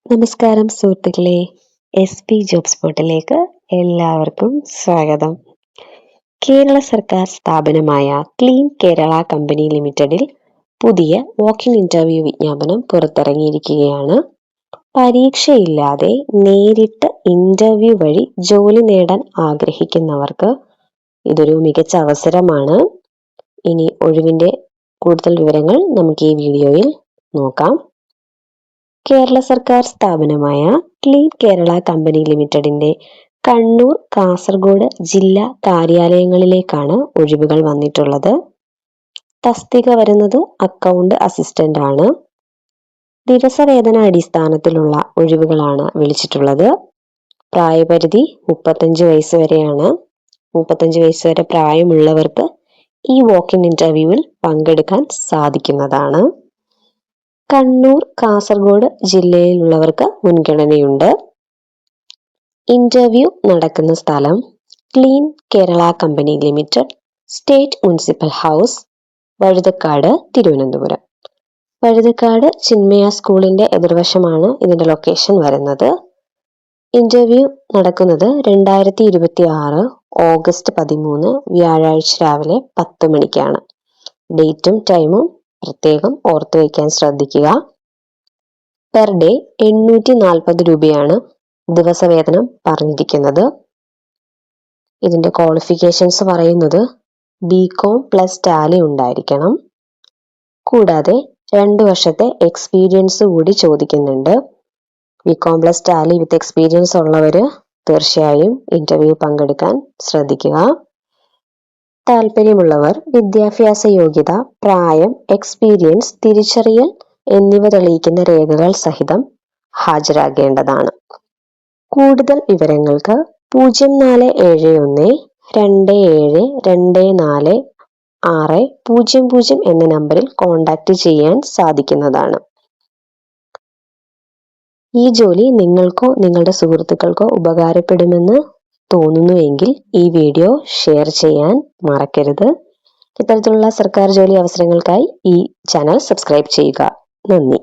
നമസ്കാരം സുഹൃത്തുക്കളെ, SP job സ്പോട്ടിലേക്ക് എല്ലാവർക്കും സ്വാഗതം. കേരള സർക്കാർ സ്ഥാപനമായ ക്ലീൻ കേരള കമ്പനി ലിമിറ്റഡിൽ പുതിയ വാക്കിംഗ് ഇന്റർവ്യൂ വിജ്ഞാപനം പുറത്തിറങ്ങിയിരിക്കുകയാണ്. പരീക്ഷയില്ലാതെ നേരിട്ട് ഇന്റർവ്യൂ വഴി ജോലി നേടാൻ ആഗ്രഹിക്കുന്നവർക്ക് ഇതൊരു മികച്ച അവസരമാണ്. ഇനി ഒഴിവിന്റെ കൂടുതൽ വിവരങ്ങൾ നമുക്ക് ഈ വീഡിയോയിൽ നോക്കാം. കേരള സർക്കാർ സ്ഥാപനമായ ക്ലീൻ കേരള കമ്പനി ലിമിറ്റഡിന്റെ കണ്ണൂർ, കാസർഗോഡ് ജില്ലാ കാര്യാലയങ്ങളിലേക്കാണ് ഒഴിവുകൾ വന്നിട്ടുള്ളത്. തസ്തിക വരുന്നത് അക്കൗണ്ട് അസിസ്റ്റന്റ് ആണ്. ദിവസവേതന അടിസ്ഥാനത്തിലുള്ള ഒഴിവുകളാണ് വിളിച്ചിട്ടുള്ളത്. പ്രായപരിധി 35 വയസ്സ് വരെയാണ്. 35 വയസ്സ് വരെ പ്രായമുള്ളവർക്ക് ഈ വാക്കിൻ ഇന്റർവ്യൂവിൽ പങ്കെടുക്കാൻ സാധിക്കുന്നതാണ്. കണ്ണൂർ, കാസർഗോഡ് ജില്ലയിലുള്ളവർക്ക് മുൻഗണനയുണ്ട്. ഇന്റർവ്യൂ നടക്കുന്ന സ്ഥലം clean Kerala company limited, state municipal house, Vazhuthacaud, Thiruvananthapuram. Vazhuthacaud Chinmaya സ്കൂളിന്റെ എതിർവശമാണ് ഇതിന്റെ ലൊക്കേഷൻ വരുന്നത്. ഇന്റർവ്യൂ നടക്കുന്നത് 2026 ഓഗസ്റ്റ് 13 വ്യാഴാഴ്ച രാവിലെ 10 മണിക്കാണ്. ഡേറ്റും ടൈമും പ്രത്യേകം ഓർത്തു വയ്ക്കാൻ ശ്രദ്ധിക്കുക. പെർ ഡേ 840 രൂപയാണ് ദിവസവേതനം പറഞ്ഞിരിക്കുന്നത്. ഇതിന്റെ ക്വാളിഫിക്കേഷൻസ് പറയുന്നത് BCom+ ടാലി ഉണ്ടായിരിക്കണം. കൂടാതെ 2 വർഷത്തെ എക്സ്പീരിയൻസ് കൂടി ചോദിക്കുന്നുണ്ട്. BCom+ ടാലി വിത്ത് എക്സ്പീരിയൻസ് ഉള്ളവര് തീർച്ചയായും ഇന്റർവ്യൂ പങ്കെടുക്കാൻ ശ്രദ്ധിക്കുക. താല്പര്യമുള്ളവർ വിദ്യാഭ്യാസ യോഗ്യത, പ്രായം, എക്സ്പീരിയൻസ്, തിരിച്ചറിയൽ എന്നിവ തെളിയിക്കുന്ന രേഖകൾ സഹിതം ഹാജരാകേണ്ടതാണ്. കൂടുതൽ വിവരങ്ങൾക്ക് 041727246000 എന്ന നമ്പറിൽ കോൺടാക്ട് ചെയ്യാൻ സാധിക്കുന്നതാണ്. ഈ ജോലി നിങ്ങൾക്കോ നിങ്ങളുടെ സുഹൃത്തുക്കൾക്കോ ഉപകാരപ്പെടുമെന്ന് തോന്നുന്നുവെങ്കിൽ ഈ വീഡിയോ ഷെയർ ചെയ്യാൻ മറക്കരുത്. ഇത്തരത്തിലുള്ള സർക്കാർ ജോലി അവസരങ്ങൾക്കായി ഈ ചാനൽ സബ്സ്ക്രൈബ് ചെയ്യുക. നന്ദി.